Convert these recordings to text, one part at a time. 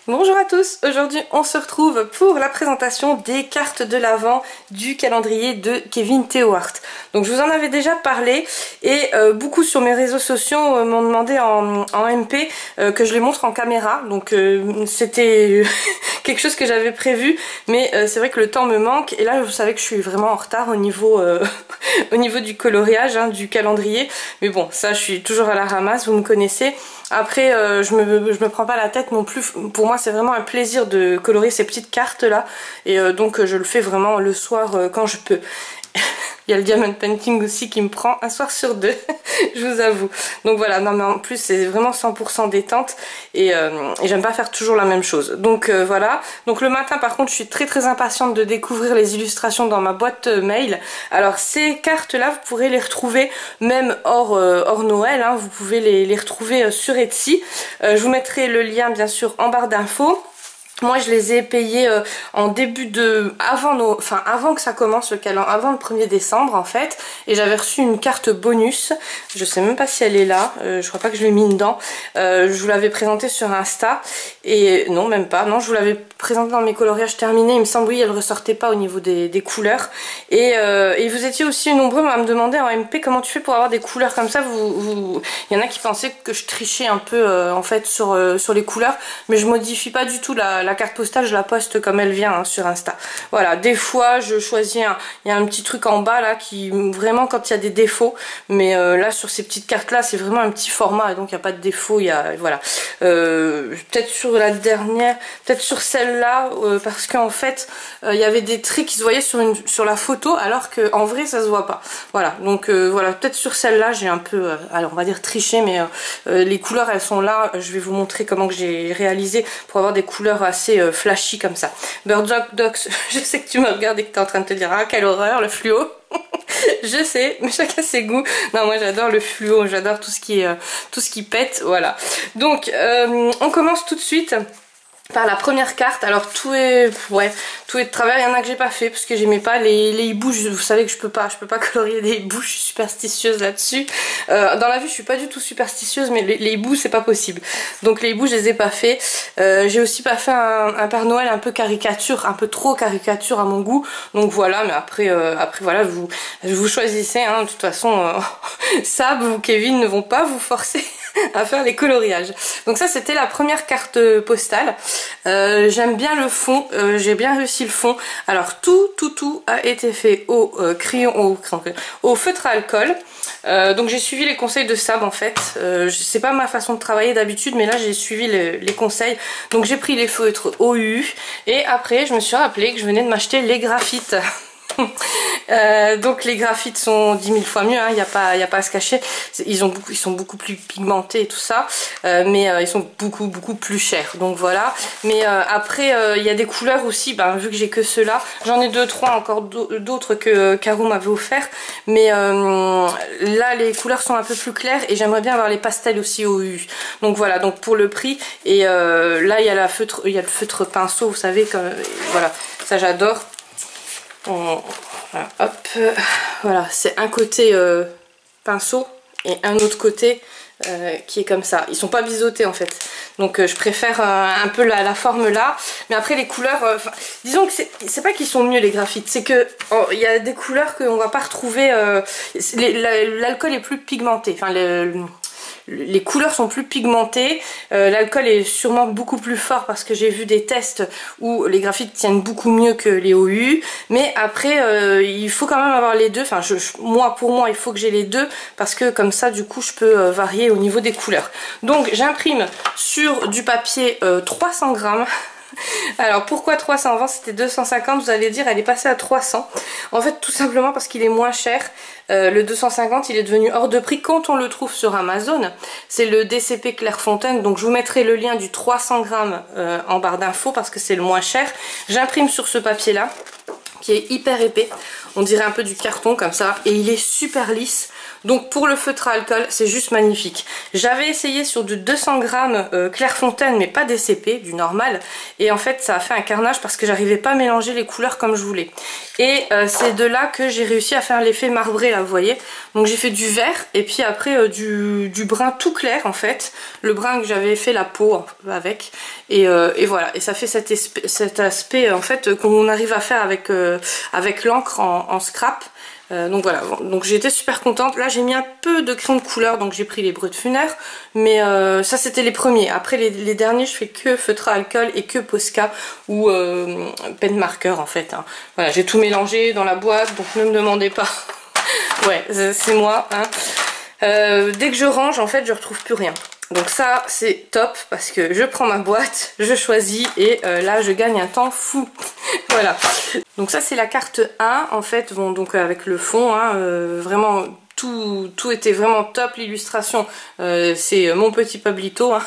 Bonjour à tous, aujourd'hui on se retrouve pour la présentation des cartes de l'Avent du calendrier de Kevin Théohart. Donc je vous en avais déjà parlé et beaucoup sur mes réseaux sociaux m'ont demandé en MP que je les montre en caméra. Donc c'était quelque chose que j'avais prévu, mais c'est vrai que le temps me manque et là vous savez que je suis vraiment en retard au niveau, au niveau du coloriage, hein, du calendrier. Mais bon, ça je suis toujours à la ramasse, vous me connaissez. Après je me prends pas la tête non plus, pour moi c'est vraiment un plaisir de colorier ces petites cartes là et donc je le fais vraiment le soir quand je peux. Il y a le diamond painting aussi qui me prend un soir sur deux, je vous avoue. Donc voilà, non mais en plus c'est vraiment 100% détente et j'aime pas faire toujours la même chose. Donc voilà, donc le matin par contre je suis très impatiente de découvrir les illustrations dans ma boîte mail. Alors ces cartes là vous pourrez les retrouver même hors Noël, hein, vous pouvez les retrouver sur Etsy. Je vous mettrai le lien bien sûr en barre d'infos. Moi je les ai payés en début de... avant que ça commence le calendrier, avant le 1er décembre en fait. Et j'avais reçu une carte bonus, je sais même pas si elle est là, je crois pas que je l'ai mis dedans. Je vous l'avais présentée sur Insta, et non même pas, non je vous l'avais présentée dans mes coloriages terminés, il me semble oui elle ressortait pas au niveau des couleurs. Et vous étiez aussi nombreux à me demander en MP comment tu fais pour avoir des couleurs comme ça. Il y en a qui pensaient que je trichais un peu en fait sur les couleurs, mais je modifie pas du tout la carte postale, je la poste comme elle vient hein, sur Insta. Voilà, des fois je choisis il y a un petit truc en bas là qui vraiment quand il y a des défauts, mais là sur ces petites cartes là c'est vraiment un petit format et donc il n'y a pas de défaut. Voilà, peut-être sur la dernière, peut-être sur celle-là parce qu'en fait il y avait des traits qui se voyaient sur la photo alors qu'en vrai ça se voit pas. Voilà, donc voilà, peut-être sur celle-là j'ai un peu, alors on va dire triché, mais les couleurs elles sont là. Je vais vous montrer comment que j'ai réalisé pour avoir des couleurs assez flashy comme ça. Bird Dogs, je sais que tu me regardes et que tu es en train de te dire ah quelle horreur le fluo. Je sais, mais chacun ses goûts. Non, moi j'adore le fluo, j'adore tout ce qui pète, voilà. Donc on commence tout de suite par la première carte. Alors tout est de travers. Il y en a que j'ai pas fait parce que j'aimais pas les hiboux. Vous savez que je peux pas colorier des hiboux, je suis superstitieuse là-dessus. Dans la vie je suis pas du tout superstitieuse, mais les hiboux c'est pas possible. Donc les hiboux je les ai pas fait. J'ai aussi pas fait un Père Noël un peu caricature, un peu trop caricature à mon goût. Donc voilà, mais après voilà, vous choisissez hein. De toute façon Sab ou Kevin ne vont pas vous forcer à faire les coloriages. Donc ça c'était la première carte postale. J'aime bien le fond, j'ai bien réussi le fond. Alors tout a été fait au crayon, au feutre à alcool. Donc j'ai suivi les conseils de Sab en fait. C'est pas ma façon de travailler d'habitude, mais là j'ai suivi les conseils. Donc j'ai pris les feutres OU et après je me suis rappelé que je venais de m'acheter les graphites. Donc les graphites sont 10 000 fois mieux, hein, y a pas à se cacher. Ils sont beaucoup plus pigmentés et tout ça, mais ils sont beaucoup plus chers. Donc voilà. Mais après il y a des couleurs aussi. Ben, vu que j'ai que ceux-là, j'en ai 2-3 encore d'autres que Caro m'avait offert. Mais là les couleurs sont un peu plus claires et j'aimerais bien avoir les pastels aussi au U. Donc voilà. Donc pour le prix et là il y a le feutre pinceau. Vous savez comme voilà, ça j'adore. Voilà, hop, voilà, c'est un côté pinceau et un autre côté qui est comme ça. Ils sont pas biseautés en fait, donc je préfère un peu la forme là. Mais après les couleurs, disons que c'est pas qu'ils sont mieux les graphites, c'est que il y a des couleurs qu'on va pas retrouver. L'alcool est plus pigmenté, enfin les couleurs sont plus pigmentées, l'alcool est sûrement beaucoup plus fort parce que j'ai vu des tests où les graphites tiennent beaucoup mieux que les OU, mais après il faut quand même avoir les deux, enfin pour moi il faut que j'ai les deux parce que comme ça du coup je peux varier au niveau des couleurs. Donc j'imprime sur du papier 300 grammes. Alors pourquoi 300? Avant c'était 250, vous allez dire elle est passée à 300. En fait tout simplement parce qu'il est moins cher. Le 250 il est devenu hors de prix quand on le trouve sur Amazon. C'est le DCP Clairefontaine, donc je vous mettrai le lien du 300 grammes en barre d'infos parce que c'est le moins cher. J'imprime sur ce papier là qui est hyper épais, on dirait un peu du carton comme ça, et il est super lisse. Donc pour le feutre à alcool, c'est juste magnifique. J'avais essayé sur du 200 grammes Clairefontaine, mais pas DCP, du normal. Et en fait, ça a fait un carnage parce que j'arrivais pas à mélanger les couleurs comme je voulais. Et c'est de là que j'ai réussi à faire l'effet marbré, là, vous voyez. Donc j'ai fait du vert et puis après du brun tout clair, en fait. Le brun que j'avais fait la peau avec. Et voilà. Et ça fait cet aspect, en fait, qu'on arrive à faire avec l'encre en scrap. Donc voilà, donc j'ai été super contente. Là j'ai mis un peu de crayon de couleur, donc j'ai pris les Brutfuner, mais ça c'était les premiers. Après les derniers je fais que feutre à alcool et que Posca ou pen marker en fait, hein. Voilà, j'ai tout mélangé dans la boîte, donc ne me demandez pas. Ouais, c'est moi, hein. Dès que je range en fait je retrouve plus rien. Donc ça c'est top parce que je prends ma boîte, je choisis et là je gagne un temps fou. Voilà. Donc ça c'est la carte 1 en fait, bon, donc avec le fond, hein, vraiment tout était vraiment top, l'illustration c'est mon petit Pablito, hein.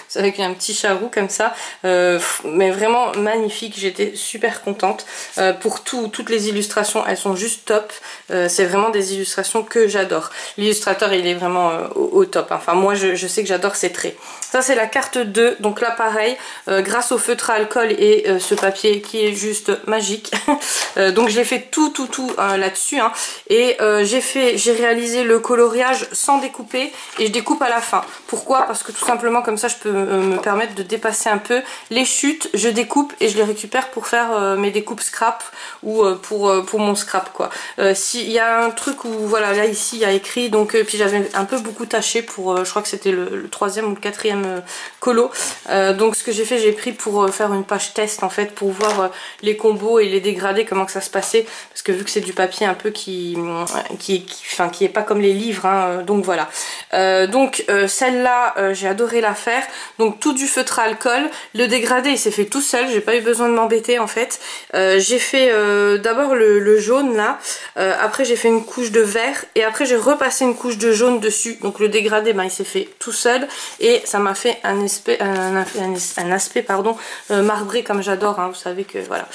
C'est avec un petit charroux comme ça, mais vraiment magnifique, j'étais super contente. Pour toutes les illustrations, elles sont juste top, c'est vraiment des illustrations que j'adore. L'illustrateur il est vraiment au top, enfin moi je sais que j'adore ses traits. Ça c'est la carte 2, donc là pareil, grâce au feutre à alcool et ce papier qui est juste magique. Donc j'ai fait tout là-dessus, hein. Et j'ai réalisé le coloriage sans découper et je découpe à la fin. Pourquoi? Parce que tout simplement comme ça je peux me permettre de dépasser un peu les chutes, je découpe et je les récupère pour faire mes découpes scrap ou pour mon scrap quoi. S'il y a un truc où voilà, là ici il y a écrit, donc puis j'avais un peu beaucoup taché pour je crois que c'était le 3e ou le 4e colo, donc ce que j'ai fait, j'ai pris pour faire une page test en fait, pour voir les combos et les dégradés, comment que ça se passait, parce que vu que c'est du papier un peu qui est pas comme les livres, hein, donc voilà. Donc celle-là j'ai adoré la faire. Donc tout du feutre à alcool, le dégradé il s'est fait tout seul, j'ai pas eu besoin de m'embêter en fait. J'ai fait d'abord le jaune là, après j'ai fait une couche de vert et après j'ai repassé une couche de jaune dessus. Donc le dégradé il s'est fait tout seul et ça m'a fait un aspect marbré comme j'adore, hein, vous savez que voilà.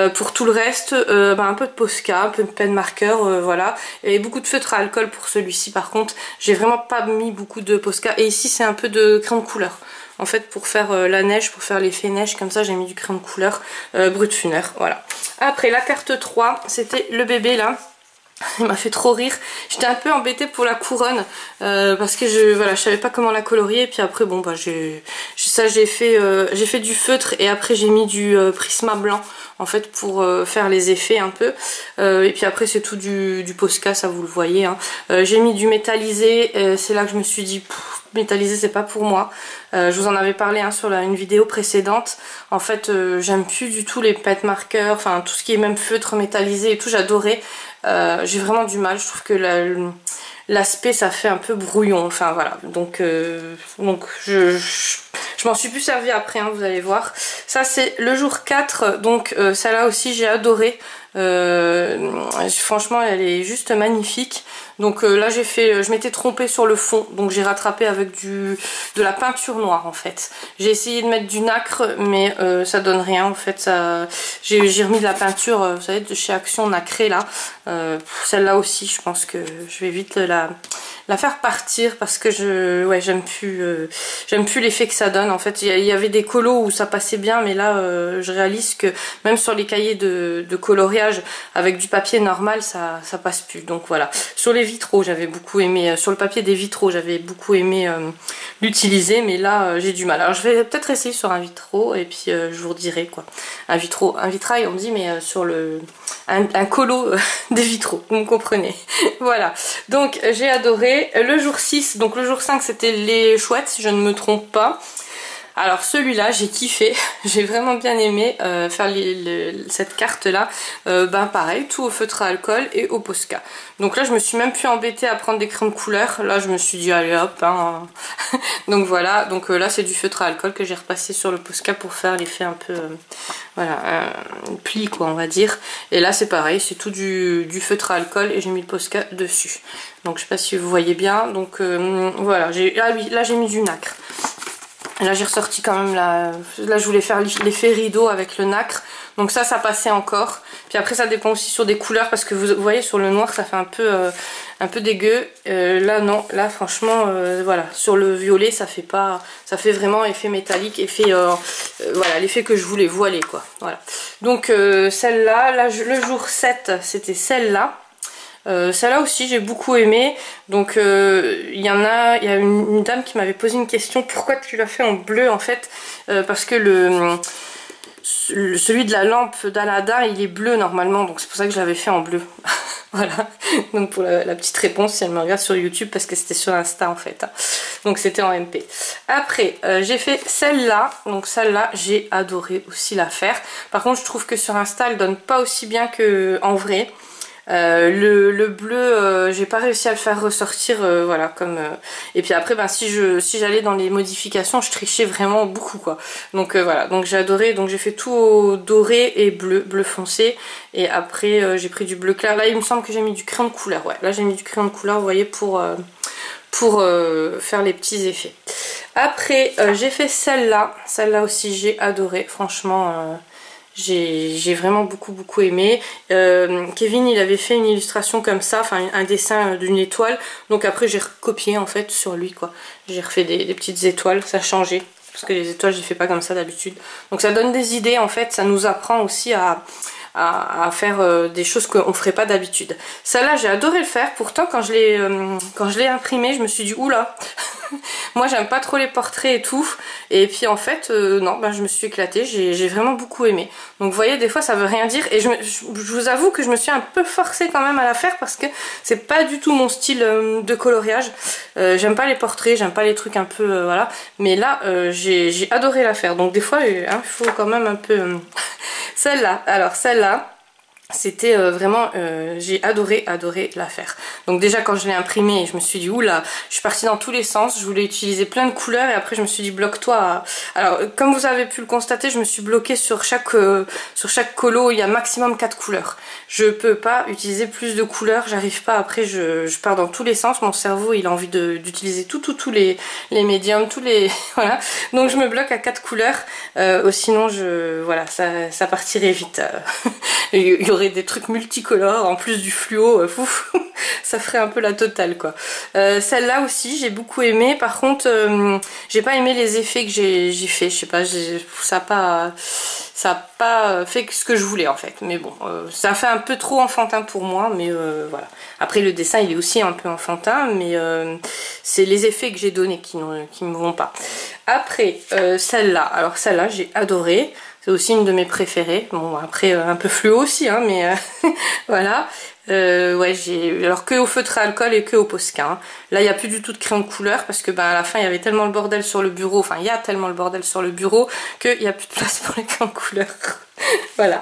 Pour tout le reste, un peu de Posca, un peu de pen marker, voilà. Et beaucoup de feutre à alcool pour celui-ci par contre, j'ai vraiment pas mis beaucoup de Posca. Et ici c'est un peu de crayon de couleur. En fait pour faire la neige, pour faire l'effet neige comme ça j'ai mis du crayon de couleur Brutfuner, voilà. Après la carte 3, c'était le bébé là. Il m'a fait trop rire. J'étais un peu embêtée pour la couronne parce que je savais pas comment la colorier. Et puis après bon j'ai fait du feutre et après j'ai mis du Prisma blanc en fait pour faire les effets un peu. Et puis après c'est tout du Posca, ça vous le voyez, hein. J'ai mis du métallisé. C'est là que je me suis dit métallisé c'est pas pour moi. Je vous en avais parlé, hein, sur une vidéo précédente. En fait j'aime plus du tout les pet markers, enfin tout ce qui est même feutre métallisé et tout, j'adorais. J'ai vraiment du mal, je trouve que l'aspect ça fait un peu brouillon, enfin voilà, donc je m'en suis plus servi après, hein, vous allez voir. Ça c'est le jour 4, donc celle-là aussi j'ai adoré. Franchement elle est juste magnifique. Donc là je m'étais trompée sur le fond, donc j'ai rattrapé avec de la peinture noire en fait. J'ai essayé de mettre du nacre mais ça donne rien en fait. J'ai remis de la peinture, vous savez, de chez Action nacrée là. Celle-là aussi je pense que je vais vite la faire partir parce que j'aime plus l'effet que ça donne en fait. Il y avait des colos où ça passait bien, mais là je réalise que même sur les cahiers de coloriage avec du papier normal ça passe plus, donc voilà. Sur les vitraux j'avais beaucoup aimé, sur le papier des vitraux j'avais beaucoup aimé l'utiliser, mais là j'ai du mal. Alors je vais peut-être essayer sur un vitraux et puis je vous redirai quoi. Un vitrail on dit, mais sur un colo des vitraux, vous me comprenez. Voilà, donc j'ai adoré. Le jour 6, donc le jour 5 c'était les chouettes si je ne me trompe pas. Alors celui-là j'ai kiffé, j'ai vraiment bien aimé faire cette carte là, pareil, tout au feutre à alcool et au Posca. Donc là je me suis même plus embêtée à prendre des crayons de couleur, là je me suis dit allez hop, hein. Donc voilà, donc là c'est du feutre à alcool que j'ai repassé sur le Posca pour faire l'effet un peu, voilà, un pli quoi on va dire. Et là c'est pareil, c'est tout du feutre à alcool et j'ai mis le Posca dessus. Donc je sais pas si vous voyez bien, donc voilà, là j'ai mis du nacre. Là j'ai ressorti quand même là je voulais faire l'effet rideau avec le nacre, donc ça passait encore. Puis après ça dépend aussi sur des couleurs parce que vous voyez sur le noir ça fait un peu dégueu. Là non, là franchement voilà, sur le violet ça fait pas, ça fait vraiment effet métallique, effet voilà, l'effet que je voulais, voiler quoi. Voilà. Donc celle-là, là, le jour 7 c'était celle-là. Celle-là aussi j'ai beaucoup aimé. Donc il y a une dame qui m'avait posé une question, pourquoi tu l'as fait en bleu en fait, parce que celui de la lampe d'Aladin il est bleu normalement, donc c'est pour ça que je l'avais fait en bleu. Voilà, donc pour la petite réponse si elle me regarde sur YouTube, parce que c'était sur Insta en fait, hein. Donc c'était en MP. Après j'ai fait celle-là, donc celle-là j'ai adoré aussi la faire. Par contre je trouve que sur Insta elle donne pas aussi bien qu'en vrai. Le bleu j'ai pas réussi à le faire ressortir voilà comme et puis après ben si j'allais dans les modifications je trichais vraiment beaucoup quoi, donc voilà, donc j'ai adoré, donc j'ai fait tout au doré et bleu foncé, et après j'ai pris du bleu clair. Là il me semble que j'ai mis du crayon de couleur, ouais là j'ai mis du crayon de couleur vous voyez pour faire les petits effets. Après j'ai fait celle-là aussi j'ai adoré franchement. J'ai vraiment beaucoup aimé. Kevin il avait fait une illustration comme ça, enfin un dessin d'une étoile, donc après j'ai recopié en fait sur lui quoi. J'ai refait des petites étoiles, ça a changé, parce que les étoiles je les fais pas comme ça d'habitude. Donc ça donne des idées en fait, ça nous apprend aussi à faire des choses qu'on ferait pas d'habitude. Celle-là j'ai adoré le faire, pourtant quand je l'ai imprimé je me suis dit oula. Moi j'aime pas trop les portraits et tout, et puis en fait non, ben, je me suis éclatée, j'ai vraiment beaucoup aimé. Donc vous voyez des fois ça veut rien dire, et je vous avoue que je me suis un peu forcée quand même à la faire, parce que c'est pas du tout mon style de coloriage. J'aime pas les portraits, j'aime pas les trucs un peu voilà, mais là j'ai adoré la faire. Donc des fois il faut quand même un peu celle-là, alors celle-là c'était vraiment j'ai adoré la faire. Donc déjà quand je l'ai imprimée je me suis dit oula, je suis partie dans tous les sens, je voulais utiliser plein de couleurs, et après je me suis dit bloque-toi. Alors comme vous avez pu le constater, je me suis bloquée sur chaque colo, il y a maximum 4 couleurs. Je peux pas utiliser plus de couleurs, j'arrive pas, après je pars dans tous les sens, mon cerveau il a envie d'utiliser tous les médiums, tous les voilà. Donc je me bloque à 4 couleurs, sinon voilà, ça partirait vite. Il y aurait des trucs multicolores en plus du fluo, ça ferait un peu la totale quoi. Celle-là aussi j'ai beaucoup aimé, par contre j'ai pas aimé les effets que j'ai fait, je sais pas, ça a pas fait ce que je voulais en fait, mais bon ça fait un peu trop enfantin pour moi, mais voilà. Après le dessin il est aussi un peu enfantin, mais c'est les effets que j'ai donnés qui me vont pas. Après celle-là, alors celle-là j'ai adoré. C'est aussi une de mes préférées. Bon après un peu fluo aussi hein, mais voilà. Ouais alors que au feutre à alcool et que au Posca. Hein. Là il n'y a plus du tout de crayon de couleur, parce que à la fin il y avait tellement le bordel sur le bureau, enfin il y a tellement le bordel sur le bureau qu'il n'y a plus de place pour les crayons de couleur. Voilà.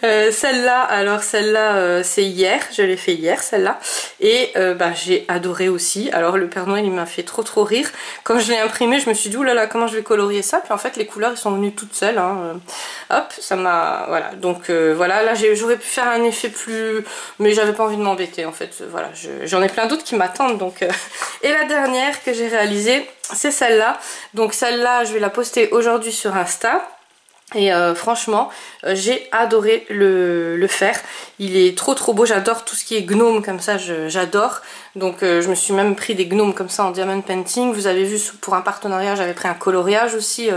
Celle-là, alors celle-là c'est hier, je l'ai fait hier celle-là, et j'ai adoré aussi. Alors le Père Noël il m'a fait trop rire. Quand je l'ai imprimé je me suis dit oulala comment je vais colorier ça, puis en fait les couleurs elles sont venues toutes seules hein. Hop, ça m'a... voilà, donc voilà, là j'aurais pu faire un effet plus... mais j'avais pas envie de m'embêter en fait, voilà, j'en ai plein d'autres qui m'attendent donc... Et la dernière que j'ai réalisée c'est celle-là, donc celle-là je vais la poster aujourd'hui sur Insta. Et franchement j'ai adoré le faire, il est trop beau, j'adore tout ce qui est gnome comme ça, j'adore. Donc je me suis même pris des gnomes comme ça en diamond painting. Vous avez vu pour un partenariat j'avais pris un coloriage aussi,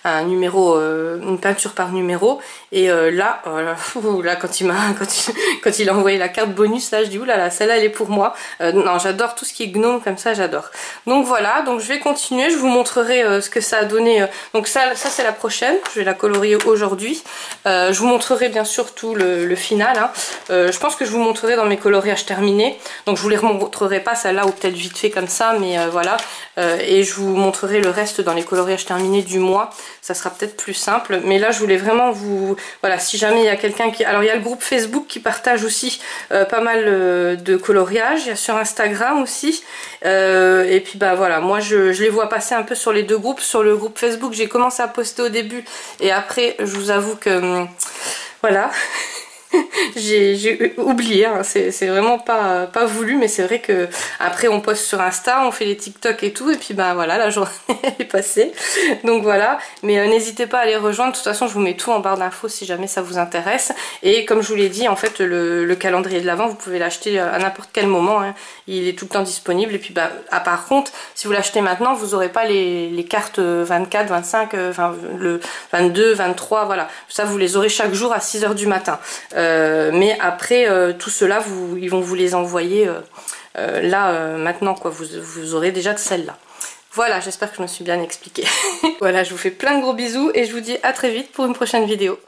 un numéro, une peinture par numéro. Et là quand il a envoyé la carte bonus là je dis oulala celle-là elle est pour moi. Non j'adore tout ce qui est gnome comme ça, j'adore. Donc voilà, donc je vais continuer, je vous montrerai ce que ça a donné. Donc ça c'est la prochaine, je vais la colorier aujourd'hui. Je vous montrerai bien sûr tout le final hein. Je pense que je vous montrerai dans mes coloriages terminés, donc je vous les remontrerai pas celle-là, ou peut-être vite fait comme ça, mais voilà. Et je vous montrerai le reste dans les coloriages terminés du mois, ça sera peut-être plus simple. Mais là je voulais vraiment vous... voilà, si jamais il y a quelqu'un qui... alors il y a le groupe Facebook qui partage aussi pas mal de coloriages, il y a sur Instagram aussi. Et puis voilà, moi je les vois passer un peu sur les deux groupes. Sur le groupe Facebook j'ai commencé à poster au début, et après je vous avoue que voilà j'ai oublié, hein. C'est vraiment pas voulu, mais c'est vrai que après on poste sur Insta, on fait les TikTok et tout, et puis bah voilà, la journée est passée. Donc voilà, mais n'hésitez pas à les rejoindre. De toute façon, je vous mets tout en barre d'infos si jamais ça vous intéresse. Et comme je vous l'ai dit, en fait, le calendrier de l'Avent, vous pouvez l'acheter à n'importe quel moment, hein. Il est tout le temps disponible. Et puis bah, par contre, si vous l'achetez maintenant, vous n'aurez pas les cartes 24, 25, enfin le 22, 23, voilà. Ça, vous les aurez chaque jour à 6 h du matin. Mais après, tout cela, ils vont vous les envoyer là, maintenant, quoi. Vous aurez déjà de celles-là. Voilà, j'espère que je me suis bien expliquée. Voilà, je vous fais plein de gros bisous et je vous dis à très vite pour une prochaine vidéo.